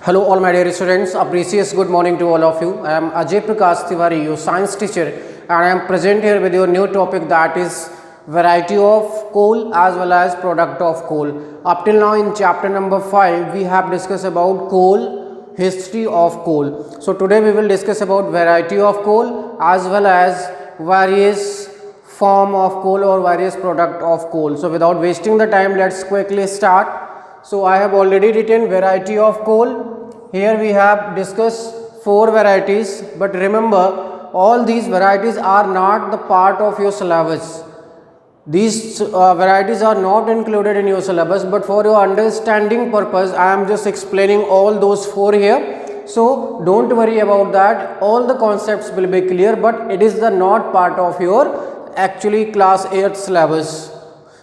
Hello all my dear students, a precious good morning to all of you. I am Ajay Prakash Tiwari, your science teacher, and I am present here with your new topic, that is variety of coal as well as product of coal. Up till now in chapter number 5 we have discussed about coal, history of coal. So today we will discuss about variety of coal as well as various form of coal or various product of coal. So without wasting the time, let's quickly start. So I have already written variety of coal. Here we have discussed 4 varieties, but remember all these varieties are not the part of your syllabus. These varieties are not included in your syllabus, but for your understanding purpose I am just explaining all those 4 here. So don't worry about that, all the concepts will be clear, but it is the not part of your actually class 8 syllabus.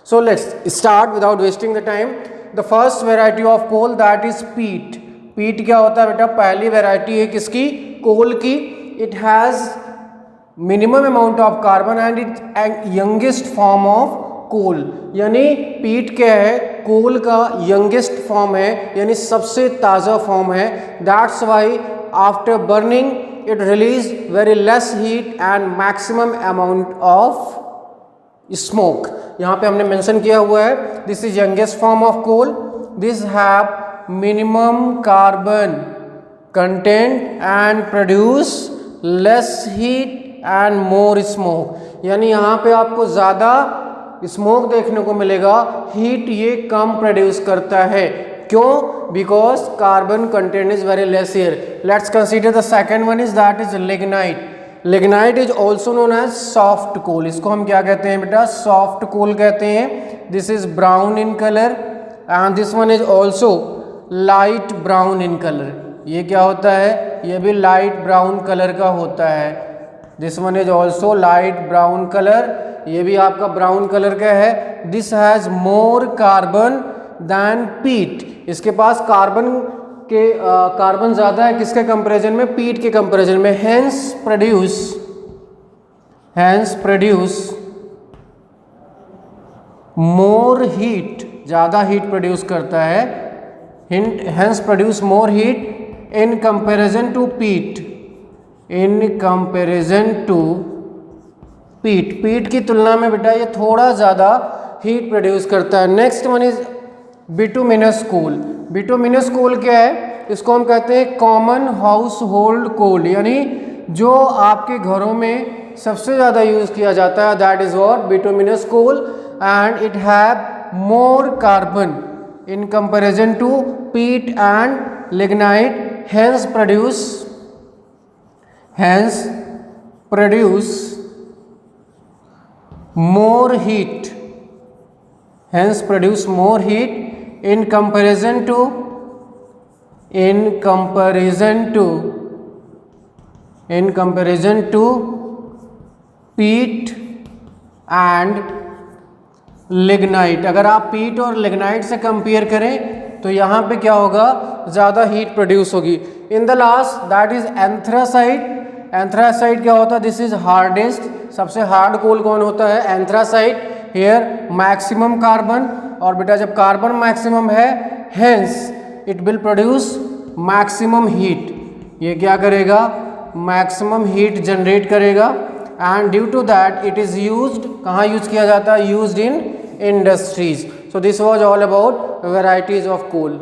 So let's start without wasting the time. The first variety of coal, that is peat. पीट क्या होता है बेटा? पहली variety है किसकी? Coal की. It has minimum amount of carbon and it youngest form of coal. यानी पीट क्या है? कोल का यंगेस्ट फॉर्म है, यानी सबसे ताज़ा फॉर्म है. That's why after burning it release very less heat and maximum amount of smoke. यहाँ पे हमने मेंशन किया हुआ है, this is youngest form of coal. This have minimum carbon content and produce less heat and more smoke. यानी यहाँ पे आपको ज़्यादा स्मोक देखने को मिलेगा, हीट ये कम प्रोड्यूस करता है. क्यों? Because carbon content is very less here. Let's consider the second one is that is lignite. Lignite is also known as soft coal. इसको हम क्या कहते हैं बेटा? सॉफ्ट कोल कहते हैं. This is brown in colour and this one is also light brown in colour. ये क्या होता है? ये भी लाइट ब्राउन कलर का होता है. This one is also light brown colour. ये भी आपका ब्राउन कलर का है. This has more carbon than peat. इसके पास कार्बन ज़्यादा है किसके कंपैरिजन में? पीट के कंपैरिजन में. Hence produce more heat. ज़्यादा हीट प्रोड्यूस करता है. hence produce more heat in comparison to peat. पीट की तुलना में बेटा ये थोड़ा ज़्यादा हीट प्रोड्यूस करता है. Next one is bituminous coal. Bituminous coal क्या है? इसको हम कहते हैं कॉमन हाउस होल्ड कोल, यानी जो आपके घरों में सबसे ज़्यादा यूज़ किया जाता है, that is what bituminous coal. And it have more carbon in comparison to peat and lignite, hence produce more heat. In comparison to peat and lignite. अगर आप पीट और लिग्नाइट से कंपेयर करें तो यहाँ पे क्या होगा? ज़्यादा हीट प्रोड्यूस होगी. In the last that is anthracite. Anthracite क्या होता है? This is hardest. सबसे हार्ड कोल कौन होता है? एंथ्रासाइट. हियर मैक्सिमम कार्बन, और बेटा जब कार्बन मैक्सिमम है hence it will produce maximum heat. ये क्या करेगा? मैक्सिमम हीट जनरेट करेगा. And due to that it is used. कहाँ यूज किया जाता है? Used in industries. So this was all about varieties of coal.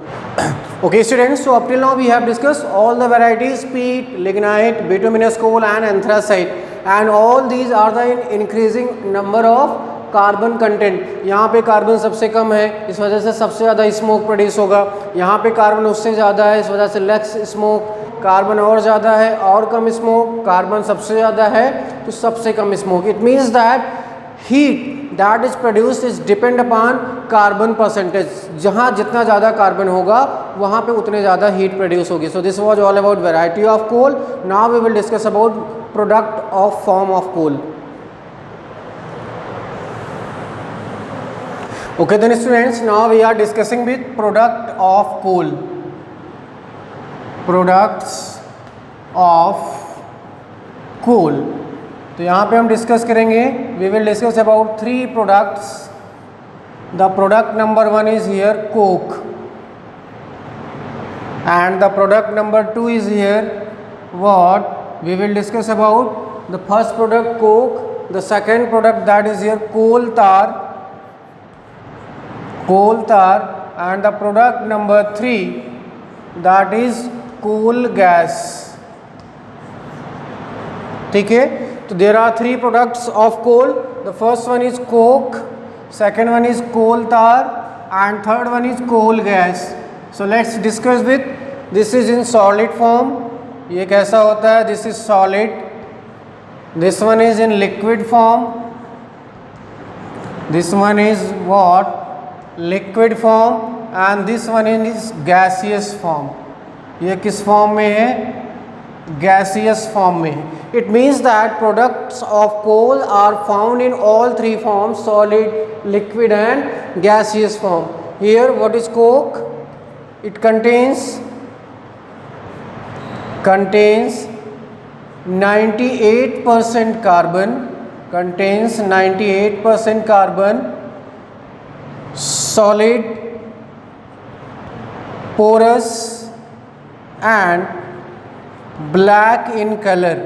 Okay students, so up till now we have discussed all the varieties: peat, lignite, bituminous coal and anthracite, and all these are the increasing number of carbon content. यहाँ पे carbon सबसे कम है, इस वजह से सबसे ज़्यादा smoke produce होगा. यहाँ पे कार्बन उससे ज़्यादा है, इस वजह से लेस स्मोक. कार्बन और ज़्यादा है और कम स्मोक. कार्बन सबसे ज़्यादा है तो सबसे कम smoke. It means that heat that is produced is depend upon carbon percentage. जहाँ जितना ज़्यादा कार्बन होगा वहाँ पे उतने ज़्यादा हीट प्रोड्यूस होगी. So this was all about variety of coal. Now we will discuss about product of form of coal. Okay then students, now we are discussing with product of coal. Products of coal. तो यहाँ पे हम discuss करेंगे. We will discuss about 3 products. The product number 1 is here coke. and the product number 2 is here. What we will discuss about the first product coke, the second product that is here coal tar, and the product number 3 that is coal gas. ठीक है, तो there are 3 products of coal. The first one is coke, second one is coal tar, and third one is coal gas. So let's discuss with this is in solid form. ये कैसा होता है? This is solid. This one is in liquid form. This one is what? Liquid form. And this one is gaseous form. ये किस form में है? Gaseous form में. It means that products of coal are found in all 3 forms: solid, liquid and gaseous form. Here what is coke? It contains 98% carbon, solid, porous and black in color,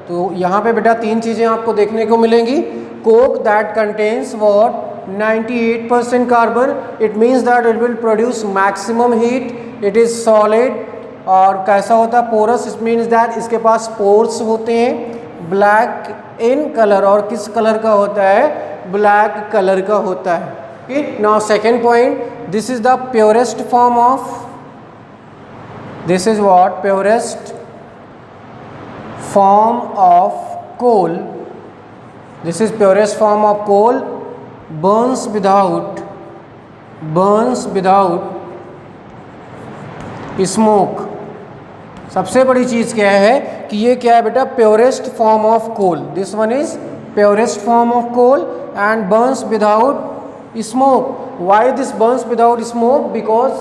तो यहाँ पे बेटा 3 चीज़ें आपको देखने को मिलेंगी. Coke that contains what? 98% carbon. It means that it will produce maximum heat. It is solid. और कैसा होता है? पोरस. इट मीन्स दैट इसके पास पोर्स होते हैं. Black in colour. और किस कलर का होता है? ब्लैक कलर का होता है. Okay, now second point, this is the purest form of, this is what? Purest form of coal. This is purest form of coal. Burns without smoke. सबसे बड़ी चीज़ क्या है कि ये क्या है बेटा? Purest form of coal. This one is purest form of coal and burns without smoke. Why this burns without smoke? Because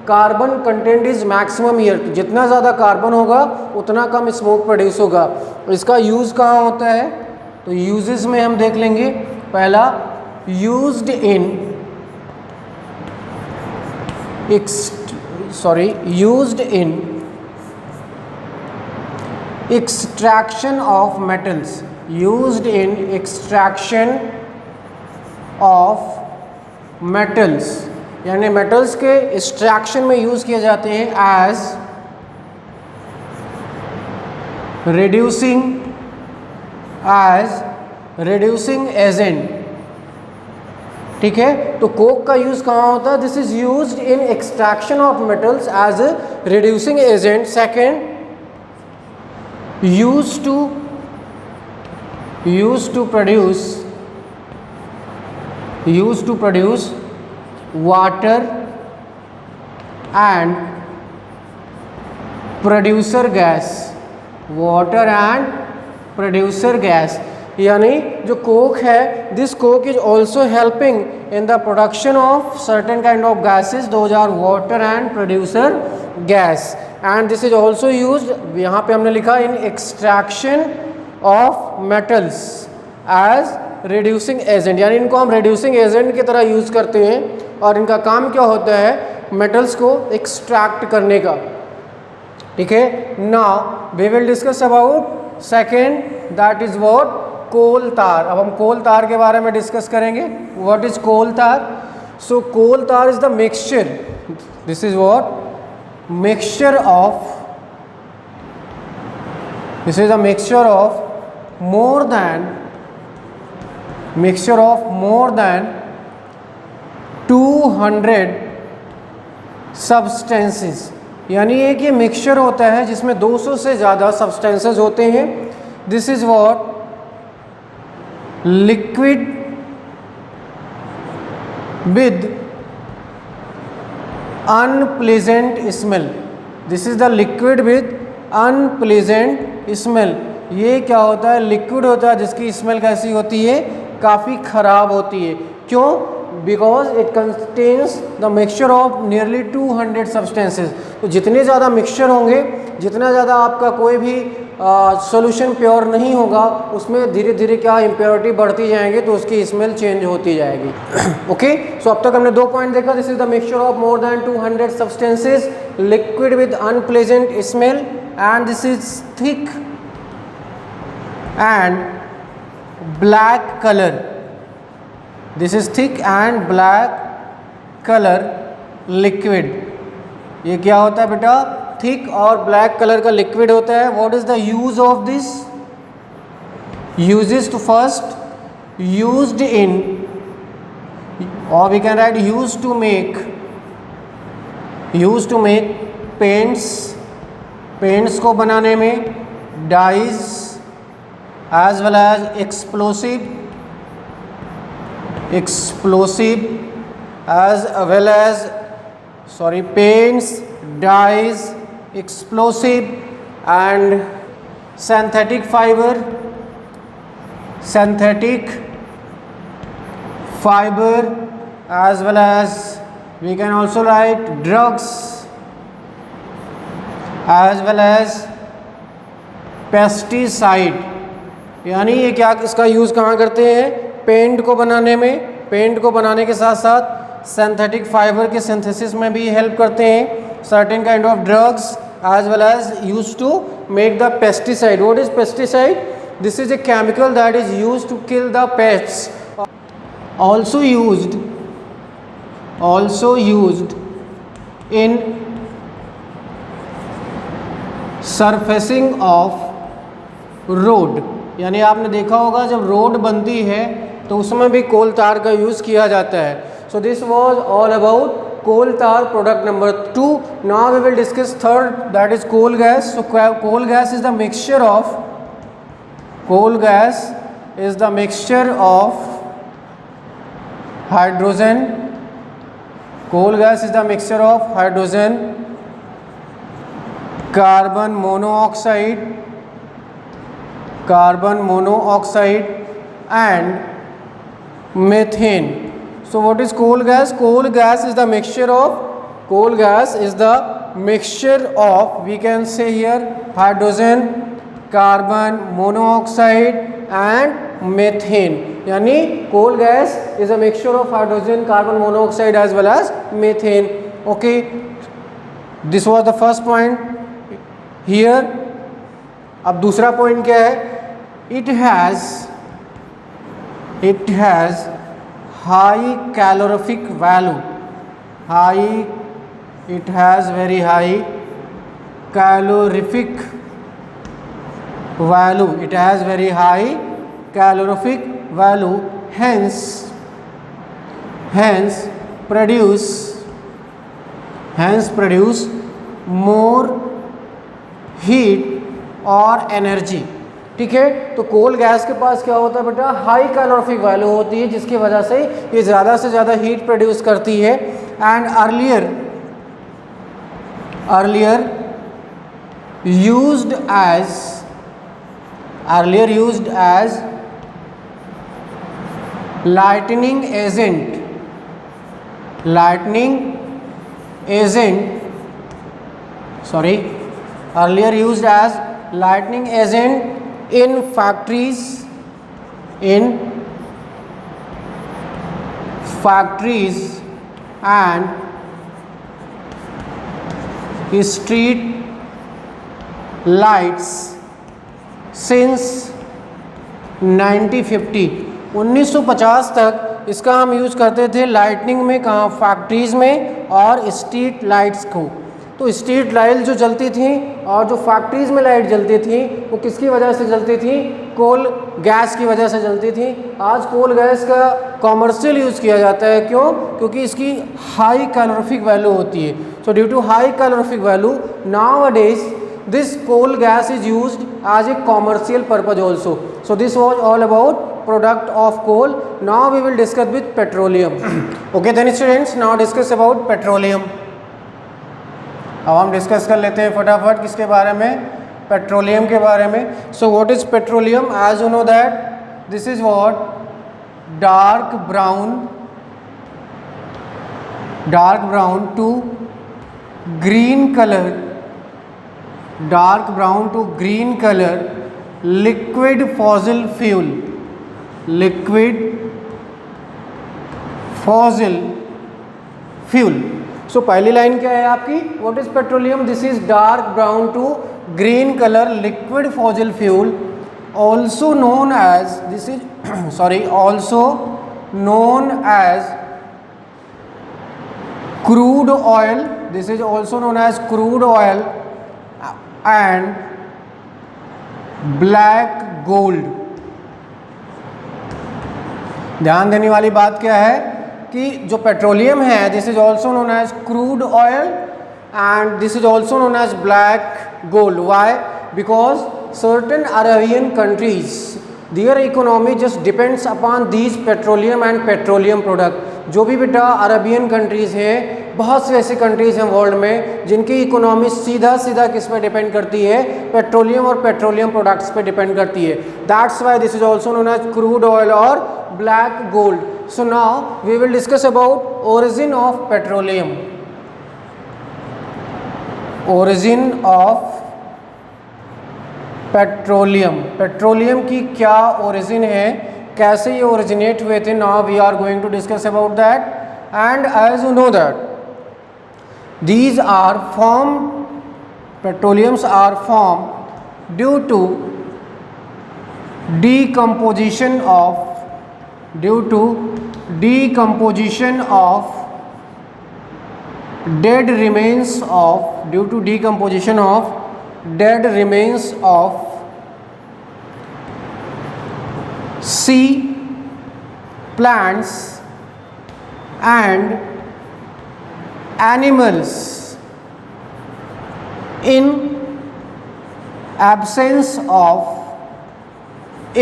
carbon content is maximum here. जितना ज़्यादा कार्बन होगा उतना कम स्मोक प्रोड्यूस होगा. इसका यूज़ कहाँ होता है? तो यूजेस में हम देख लेंगे. पहला, used in extraction of metals. Used in extraction of metals, यानी मेटल्स के एक्सट्रैक्शन में यूज़ किए जाते हैं. As reducing agent. ठीक है, तो कोक का यूज़ कहाँ होता है? This is used in extraction of metals as a reducing agent. Second, used to produce water and producer gas. यानी जो कोक है, this coke is also helping in the production of certain kind of gases. Those are water and producer gas. And this is also used, यहाँ पे हमने लिखा, in extraction of metals as reducing agent. यानी इनको हम reducing agent की तरह use करते हैं. और इनका काम क्या होता है? मेटल्स को एक्सट्रैक्ट करने का. ठीक है, now we will discuss about second, that is what? Coal tar. अब हम कोल तार के बारे में डिस्कस करेंगे. व्हाट इज कोल तार? सो कोल तार is the mixture. This is what? Mixture of more than 200 substances. यानी एक ये मिक्सचर होता है जिसमें 200 से ज़्यादा सब्सटेंसेस होते हैं. This is what? Liquid with unpleasant smell. This is the liquid with unpleasant smell. ये क्या होता है? लिक्विड होता है जिसकी स्मेल कैसी होती है? काफ़ी ख़राब होती है. क्यों? Because it contains the mixture of nearly 200 substances. तो जितने ज़्यादा मिक्सचर होंगे, जितना ज़्यादा आपका कोई भी सॉल्यूशन प्योर नहीं होगा, उसमें धीरे धीरे क्या इम्प्योरिटी बढ़ती जाएंगी तो उसकी स्मेल चेंज होती जाएगी। ओके, सो अब तक हमने 2 पॉइंट देखा। This is the mixture of more than 200 substances, liquid with unpleasant smell, and this is thick and black colour. This is thick and black colour liquid. ये क्या होता है बेटा? थिक और ब्लैक कलर का लिक्विड होता है। What is the use of this? Uses to first used in, और we can write use to make paints को बनाने में, dyes as well as explosive as well as paints, dyes, explosive and synthetic fiber as well as we can also write drugs as well as pesticide। यानी ये क्या, इसका use कहाँ करते हैं? पेंट को बनाने में, पेंट को बनाने के साथ साथ सिंथेटिक फाइबर के सिंथेसिस में भी हेल्प करते हैं। Certain kind of drugs as well as use to make the pesticide. What is pesticide? This is a chemical that is use to kill the pests. also used in surfacing of road। यानी आपने देखा होगा जब road बनती है तो उसमें भी कोल तार का यूज़ किया जाता है। So this was all about coal tar product number 2। Now we will discuss third, that is coal gas. So coal gas is the mixture of hydrogen. Coal gas is the mixture of hydrogen, carbon monoxide and methane। So what is coal gas? Coal gas is the mixture of we can say here hydrogen, carbon monoxide and methane। यानी coal gas is a mixture of hydrogen, carbon monoxide as well as methane। Okay, this was the first point here। अब दूसरा point क्या है? It has high calorific value। It has very high calorific value। It has very high calorific value, hence produce more heat और energy. ठीक है, तो कोल gas के पास क्या होता है बेटा? हाई कैलोरीफिक वैल्यू होती है, जिसकी वजह से ये ज़्यादा से ज़्यादा हीट प्रोड्यूस करती है। And earlier used as lightning agent in factories and street lights since 1950। 1950 तक इसका हम यूज़ करते थे लाइटनिंग में, कहाँ? फैक्ट्रीज़ में और स्ट्रीट लाइट्स को। तो स्ट्रीट लाइट जो जलती थी और जो फैक्ट्रीज़ में लाइट जलती थी वो किसकी वजह से जलती थी? कोल गैस की वजह से जलती थी। आज कोल गैस का कॉमर्शियल यूज़ किया जाता है। क्यों? क्योंकि इसकी हाई कैलोरीफिक वैल्यू होती है। So due to high calorific value nowadays this coal gas is used as a commercial purpose also. So this was all about product of coal. Now we will discuss with petroleum. Okay then students, now discuss about petroleum. अब हम discuss कर लेते हैं फटाफट किसके बारे में? Petroleum के बारे में। So what is petroleum? As you know that this is what dark brown to green colour dark brown to green color liquid fossil fuel, liquid fossil fuel. So पहली लाइन क्या है आपकी, what is petroleum, this is dark brown to green colour liquid fossil fuel, also known as, this is sorry, also known as crude oil, this is also known as crude oil and black gold. ध्यान देने वाली बात क्या है कि जो petroleum है, this is also known as crude oil and this is also known as black gold. Why? Because certain Arabian countries, their economy just depends upon these petroleum and petroleum product. जो भी बेटा Arabian countries हैं, बहुत से ऐसी countries हैं world में जिनकी इकोनॉमी सीधा सीधा किस पे डिपेंड करती है, पेट्रोलियम और पेट्रोलियम प्रोडक्ट्स पे डिपेंड करती है. That's why this is also known as crude oil और black gold. So now we will discuss about origin of petroleum. Origin of petroleum. Petroleum की क्या ओरिजिन है, कैसे ये ओरिजिनेट हुए थे. Now we are going to discuss about that. And as you know that these are formed, petroleums are formed due to decomposition of dead remains of sea plants and animals in absence of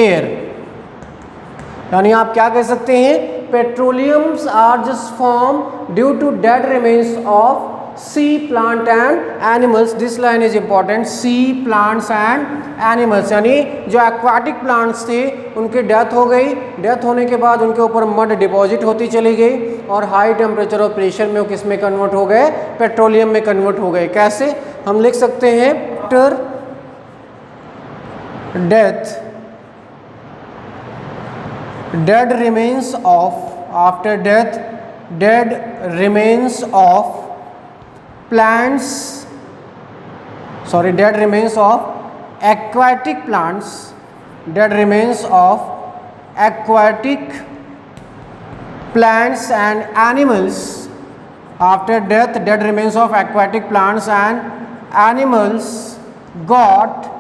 air. यानी आप क्या कह सकते हैं, petroleums are just form due to dead remains of sea plant and animals. This line is important, sea plants and animals. यानी जो aquatic plants थे उनकी डेथ हो गई, डेथ होने के बाद उनके ऊपर मड डिपॉजिट होती चली गई और हाई टेम्परेचर और प्रेशर में वो किस में कन्वर्ट हो गए, पेट्रोलियम में कन्वर्ट हो गए. कैसे हम लिख सकते हैं, after death dead remains of plants, sorry, dead remains of aquatic plants, dead remains of aquatic plants and animals. After death, dead remains of aquatic plants and animals got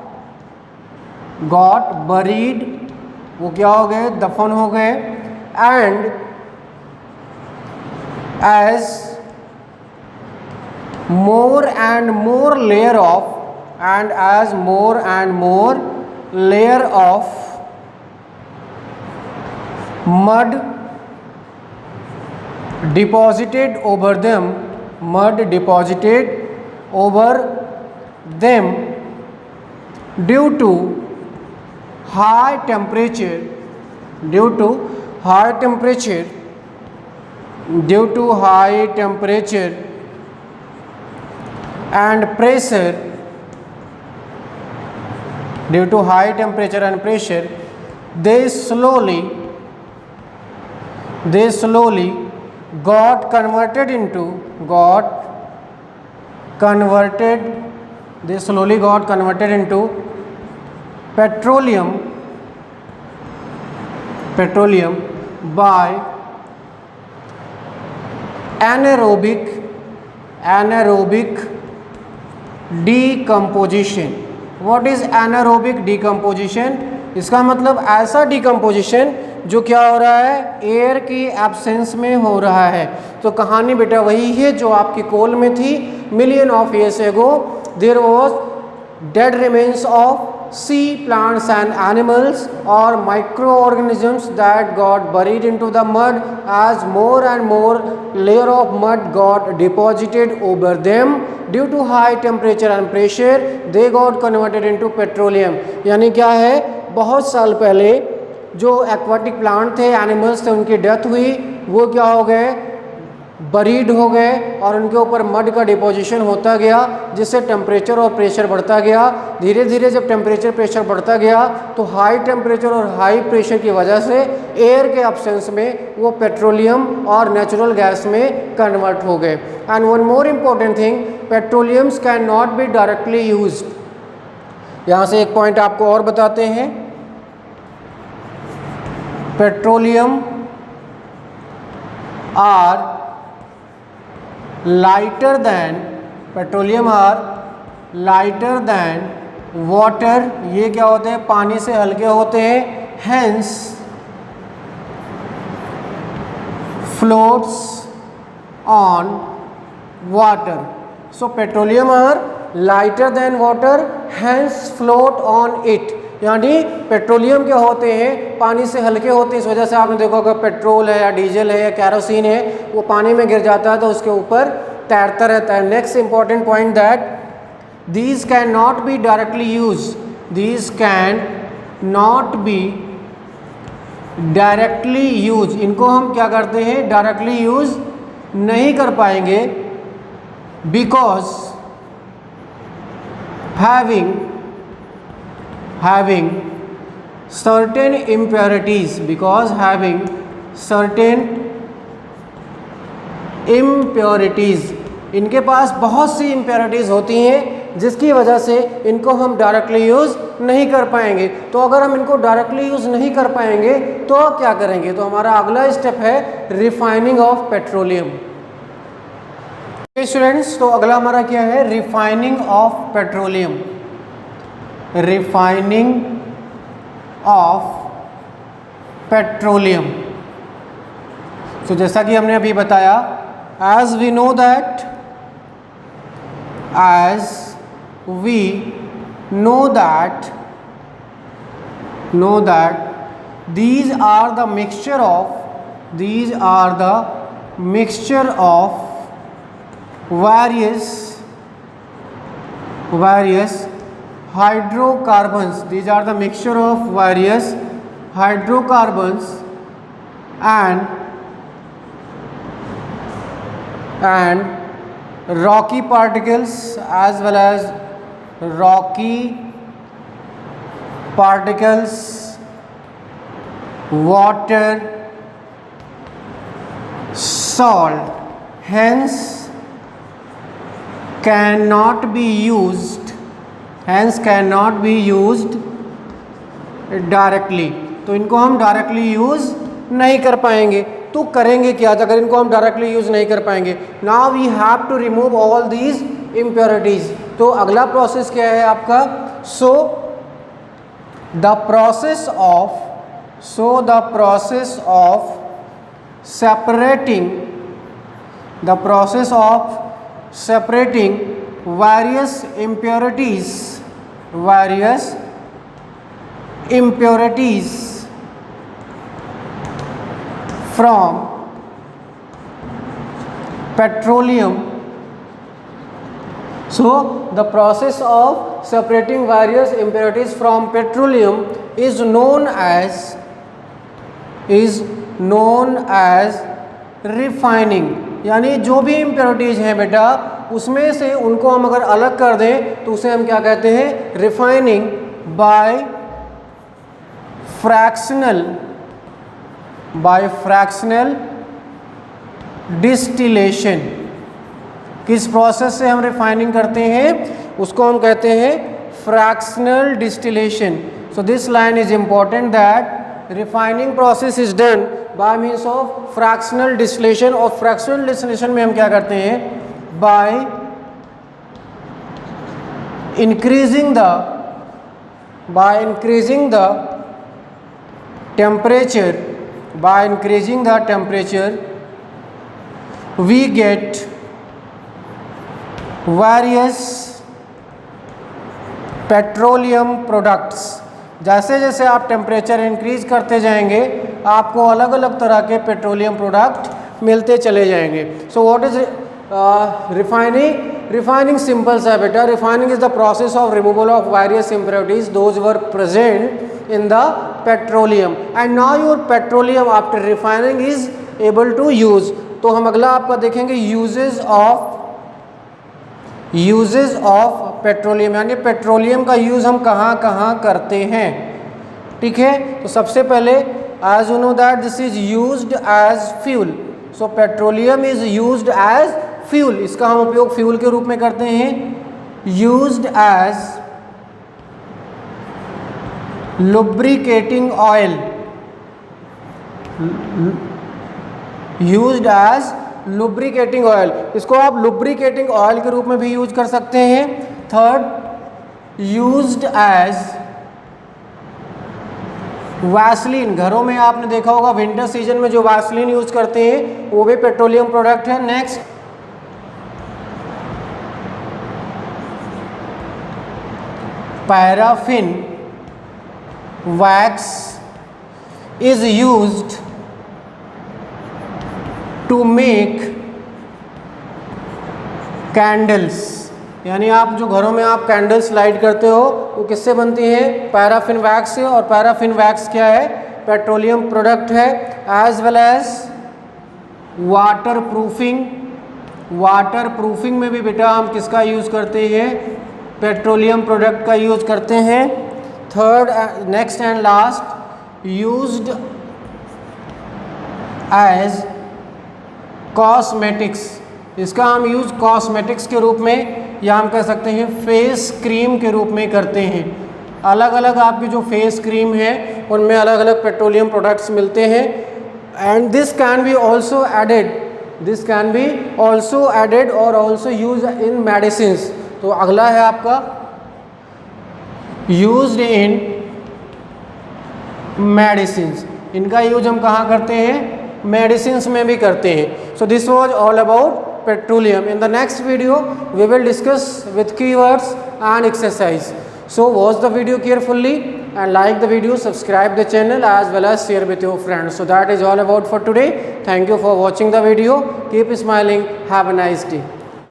buried, वो क्या हो गए, दफन हो गए. And as more and more layer of mud deposited over them due to high temperature and pressure, they slowly got converted into petroleum by anaerobic decomposition. What is anaerobic decomposition? इसका मतलब ऐसा डिकम्पोजिशन जो क्या हो रहा है, air की absence में हो रहा है. तो कहानी बेटा वही है जो आपकी कोल में थी. Million of years ago there was dead remains of sea plants and animals or microorganisms that got buried into the mud. As more and more layer of mud got deposited over them due to high temperature and pressure, they got converted into petroleum. यानी क्या है, बहुत साल पहले जो aquatic plant थे, animals थे, उनकी डेथ हुई, वो क्या हो गए, बरीड हो गए और उनके ऊपर मड का डिपोजिशन होता गया, जिससे टेम्परेचर और प्रेशर बढ़ता गया। धीरे धीरे जब टेम्परेचर प्रेशर बढ़ता गया तो हाई टेम्परेचर और हाई प्रेशर की वजह से एयर के एब्सेंस में वो पेट्रोलियम और नेचुरल गैस में कन्वर्ट हो गए। And one more important thing, petroleums can not be directly used. यहाँ से एक पॉइंट आपको और बताते हैं, petroleum are lighter than water, ये क्या होते हैं, पानी से हल्के होते हैं, hence floats on water. So petroleum are lighter than water, hence float on it. यानी पेट्रोलियम क्या होते हैं, पानी से हल्के होते हैं। इस वजह से आपने देखा होगा पेट्रोल है या डीजल है या कैरोसिन है, वो पानी में गिर जाता है तो उसके ऊपर तैरता रहता है। Next important point that these can not be directly use, these can not be directly use, इनको हम क्या करते हैं, डायरेक्टली यूज नहीं कर पाएंगे, because having certain impurities, because having certain impurities, इनके पास बहुत सी impurities होती हैं जिसकी वजह से इनको हम डायरेक्टली यूज़ नहीं कर पाएंगे। तो अगर हम इनको डायरेक्टली यूज़ नहीं कर पाएंगे तो क्या करेंगे, तो हमारा अगला स्टेप है रिफाइनिंग ऑफ पेट्रोलियम। स्टूडेंट्स, तो अगला हमारा क्या है, refining of petroleum. Refining of petroleum. तो जैसा कि हमने अभी बताया, as we know that these are the mixture of various hydrocarbons. These are the mixture of various hydrocarbons and rocky particles, as well as rocky particles, water, salt, hence cannot be used directly. तो इनको हम directly use नहीं कर पाएंगे। तो करेंगे क्या अगर इनको हम डायरेक्टली यूज़ नहीं कर पाएंगे? Now we have to remove all these impurities. तो अगला प्रोसेस क्या है आपका? So the process of separating various impurities from petroleum. So the process of separating various impurities from petroleum is known as refining। यानी जो भी impurities हैं बेटा, उसमें से उनको हम अगर अलग कर दें तो उसे हम क्या कहते हैं? Refining by fractional distillation. किस प्रोसेस से हम रिफाइनिंग करते हैं? उसको हम कहते हैं fractional distillation. So this line is important that refining process is done by means of fractional distillation. और फ्रैक्शनल डिस्टिलेशन में हम क्या करते हैं? By increasing the temperature we get various petroleum products। जैसे जैसे आप टेम्परेचर इंक्रीज करते जाएंगे आपको अलग अलग तरह के पेट्रोलियम प्रोडक्ट मिलते चले जाएंगे। सो व्हाट इज रिफाइनिंग? सिंपल सा बेटा, refining is the process of removal of various impurities those were present in the petroleum, and now your petroleum after refining is able to use। तो हम अगला आपका देखेंगे यूजेस ऑफ पेट्रोलियम, यानी petroleum का use हम कहाँ कहाँ करते हैं। ठीक है, तो सबसे पहले as you know that this is used as fuel, so petroleum is used as fuel, इसका हम उपयोग फ्यूल के रूप में करते हैं। Used as lubricating oil, used as lubricating oil, इसको आप लुब्रिकेटिंग ऑयल के रूप में भी यूज कर सकते हैं। थर्ड, यूज्ड एज वैसलीन, घरों में आपने देखा होगा विंटर सीजन में जो वैसलीन यूज करते हैं वो भी पेट्रोलियम प्रोडक्ट है। Next, paraffin wax is used to make candles, यानी आप जो घरों में आप कैंडल्स लाइट करते हो वो किससे बनती है, पैराफिन वैक्स से, और पैराफिन वैक्स क्या है, पेट्रोलियम प्रोडक्ट है। As well as water proofing, water proofing में भी बेटा हम किसका यूज़ करते हैं, पेट्रोलियम प्रोडक्ट का यूज़ करते हैं। Third, next and last, used as cosmetics, इसका हम यूज़ कॉस्मेटिक्स के रूप में या हम कह सकते हैं फेस क्रीम के रूप में करते हैं। अलग अलग आपकी जो फेस क्रीम है उनमें अलग अलग पेट्रोलियम प्रोडक्ट्स मिलते हैं। And this can be also added और ऑल्सो यूज इन मेडिसिन्स। तो अगला है आपका यूज्ड इन मेडिसिन्स, इनका यूज हम कहाँ करते हैं, मेडिसिन्स में भी करते हैं। So this was all about petroleum. In the next video we will discuss with keywords and exercise. So watch the video carefully and like the video, subscribe the channel as well as share with your friends. So that is all about for today. Thank you for watching the video. Keep smiling. Have a nice day.